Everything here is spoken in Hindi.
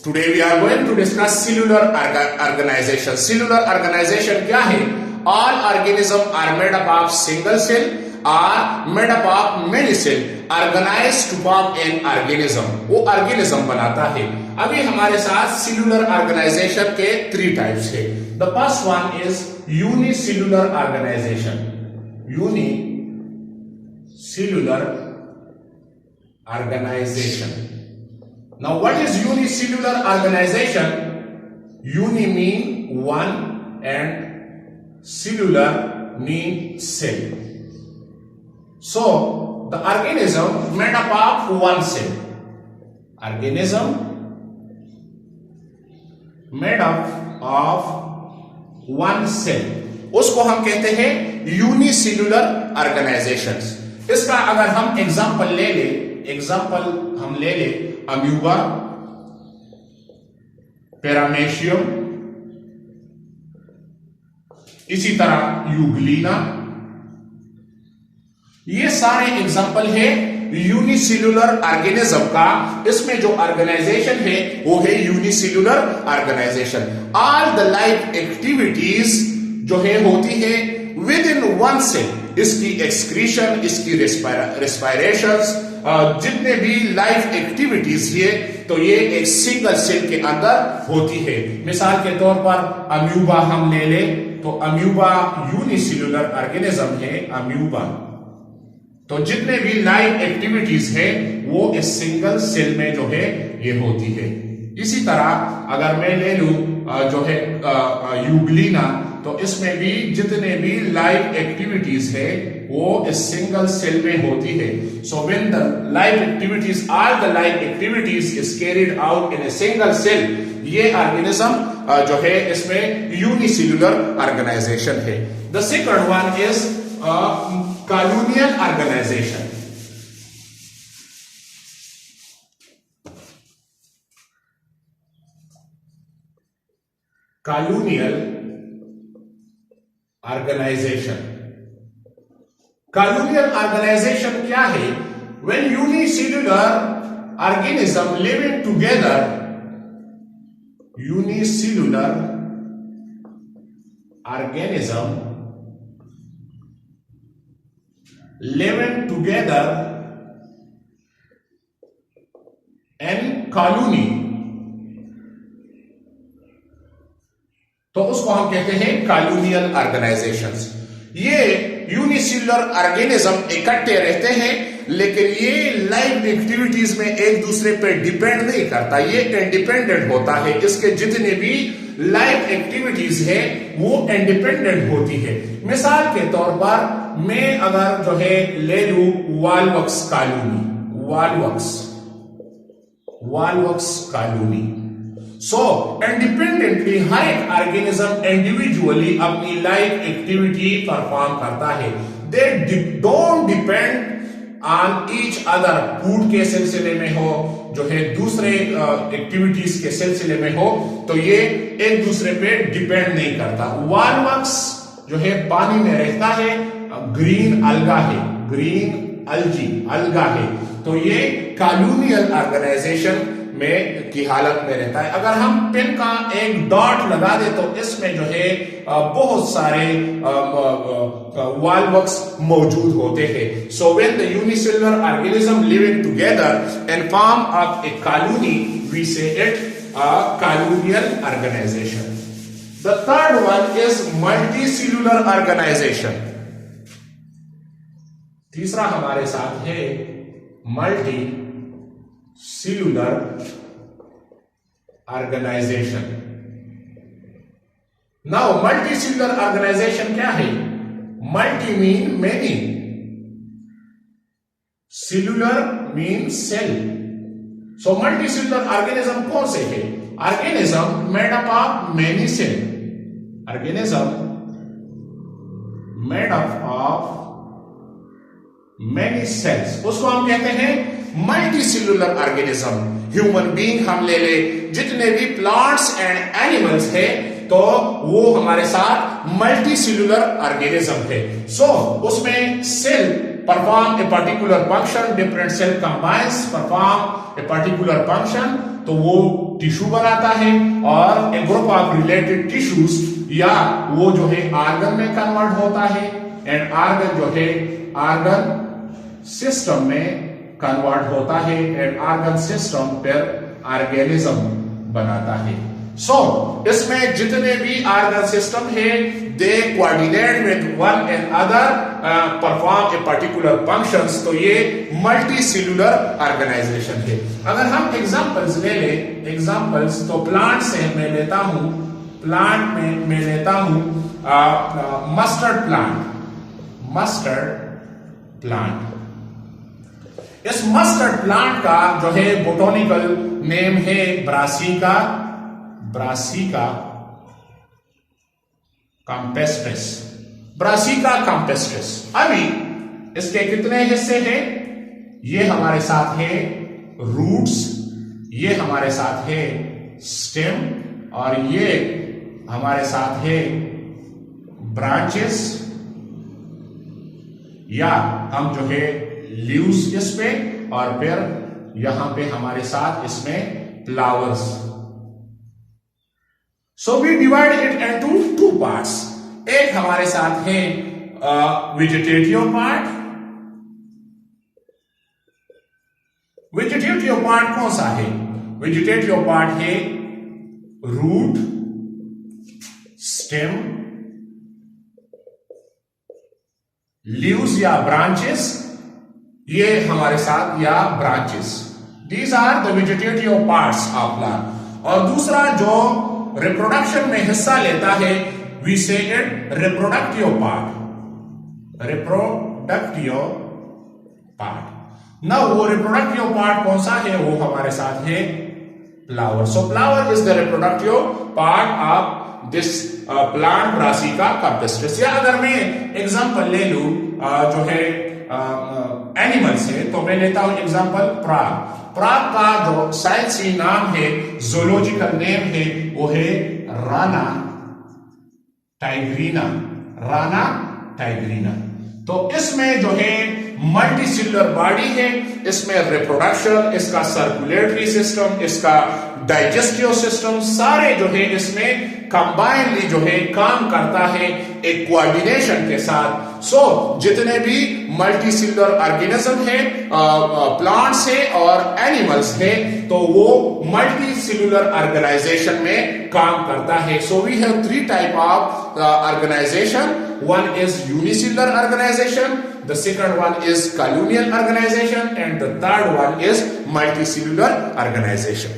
Today we are going to discuss cellular organization. Cellular organization क्या है? All organisms are made up of single cell or made up of many cell organized to form an organism. वो organism बनाता है. अभी हमारे साथ cellular organization के 3 types है. The first one is unicellular organization. Unicellular organization. Now what is unicellular organization? Uni mean one and cellular mean cell. So the organism made up of one cell. Organism made up of one cell. उसको हम कहते हैं unicellular organizations. इसका अगर हम एग्जाम्पल ले ले अम्यूबा, पैरामेशियम, इसी तरह यूग्लिना, ये सारे एग्जाम्पल है यूनिसेल्यूलर ऑर्गेनिज्म का. इसमें जो ऑर्गेनाइजेशन है वो है unicellular organization. All the life activities जो है होती है विद इन वन सेल. इसकी एक्सक्रीशन, इसकी रेस्पिरेशंस, जितने भी लाइफ एक्टिविटीज है तो ये एक सिंगल सेल के अंदर होती है. मिसाल के तौर पर अम्यूबा हम ले ले तो अम्यूबा यूनिसेल्यूलर ऑर्गेनिज्म है. अम्यूबा तो जितने भी लाइफ एक्टिविटीज है वो इस सिंगल सेल में जो है ये होती है. इसी तरह अगर मैं ले लूं जो है यूग्लिना, तो इसमें भी जितने भी लाइफ एक्टिविटीज है वो इस सिंगल सेल में होती है. So when the life activities, all the life activities is carried out in a single cell, ये ऑर्गेनिज्म जो है इसमें यूनिसेल्यूलर ऑर्गेनाइजेशन है. The second one is colonial organization. Colonial organization. Colonial organization क्या है? When unicellular organism living together, unicellular organism living together in colony, तो उसको हम कहते हैं कॉलोनियल ऑर्गेनाइजेशंस. ये यूनिसेल्यूलर ऑर्गेनिज्म इकट्ठे रहते हैं लेकिन ये लाइफ एक्टिविटीज में एक दूसरे पर डिपेंड नहीं करता. ये इंडिपेंडेंट होता है. इसके जितने भी लाइफ एक्टिविटीज है वो इंडिपेंडेंट होती है. मिसाल के तौर पर मैं अगर जो है ले लूं वॉलवक्स कॉलोनी, वॉलवक्स कॉलोनी. सो इंडिपेंडेंटली हर एक ऑर्गेनिज्म इंडिविजुअली अपनी लाइफ एक्टिविटी परफॉर्म करता है. They don't depend on each other. Food के सिलसिले में हो, जो है दूसरे एक्टिविटीज के सिलसिले में हो, तो ये एक दूसरे पे डिपेंड नहीं करता. वॉलवक्स जो है पानी में रहता है, ग्रीन अलगा है, ग्रीन अलगा है, तो ये कॉलोनियल ऑर्गेनाइजेशन में की हालत में रहता है. अगर हम पेन का एक डॉट लगा दे तो इसमें जो है बहुत सारे वॉलवक्स मौजूद होते हैं. So when the unicellular organism living together in form of a colony, we say it colonial organisation. The third one is multicellular organisation. तीसरा हमारे साथ है multi cellular organisation. Now multi cellular organisation क्या है? Multi mean many, cellular mean cell. So multi cellular organism कौन से है? Organism made up of many cell. Organism made up of many cells, उसको हम कहते हैं multi cellular organism. Human being हम ले ले, जितने भी प्लांट्स एंड एनिमल्स है तो वो हमारे साथ मल्टी सेल्यूलर ऑर्गेनिज्म है. सो उसमें cell perform a particular function, different cell combines perform a particular function. तो वो टिश्यू बनाता है, और ए ग्रुप ऑफ रिलेटेड टिश्यूज या वो जो है आर्गन में कन्वर्ट होता है, एंड आर्गन जो है आर्गन सिस्टम में कन्वर्ट होता है, एंड आर्गन सिस्टम पर ऑर्गेनिज्म बनाता है। सो इसमें जितने भी आर्गन सिस्टम है they coordinate with one and other, perform a particular functions, तो ये मल्टी सेल्यूलर ऑर्गेनाइजेशन है। अगर हम एग्जांपल्स ले ले, एग्जांपल्स तो प्लांट से मैं लेता हूं, प्लांट में मैं लेता हूं मस्टर्ड प्लांट, मस्टर्ड प्लांट। इस मस्टर्ड प्लांट का जो है बोटोनिकल नेम है brassica, brassica campestris, brassica campestris. अभी इसके कितने हिस्से हैं? ये हमारे साथ है रूट्स, ये हमारे साथ है स्टेम, और ये हमारे साथ है ब्रांचेस, या हम जो है लीव्स इस पे, और फिर यहां पे हमारे साथ इसमें flowers. So we divide it into two parts. एक हमारे साथ है वेजिटेटिव पार्ट। वेजिटेटिव पार्ट कौन सा है? वेजिटेटिव पार्ट है रूट, स्टेम, लीव्स या ब्रांचेस, ये हमारे साथ, या branches. These are the vegetative parts of plant. और दूसरा जो रिप्रोडक्शन में हिस्सा लेता है, we say it reproductive part, reproductive part. ना वो रिप्रोडक्टिव पार्ट कौन सा है? वो हमारे साथ है flower. So flower is the reproductive part of this plant brassica campestris. या अगर मैं एग्जांपल ले लूं जो है एनिमल से, तो मैं लेता हूं एग्जांपल प्राग। प्राग का जो साइंसी नाम है, जोलॉजिकल नेम है, वो है राना टाइग्रीना, राना टाइग्रीना। तो इसमें जो है मल्टी सेल्युलर बॉडी है, इसमें रिप्रोडक्शन, इसका सर्कुलेटरी सिस्टम, इसका डाइजेस्टिव सिस्टम, सारे जो है इसमें कंबाइनली जो है काम करता है एक कोऑर्डिनेशन के साथ। सो जितने भी मल्टी सेल्युलर ऑर्गेनिज्म है, प्लांट्स है और एनिमल्स है, तो वो मल्टी सेल्युलर ऑर्गेनाइजेशन में काम करता है। So we have three type of organization. One is unicellular organization, the second one is colonial organization, and the third one is multicellular organization.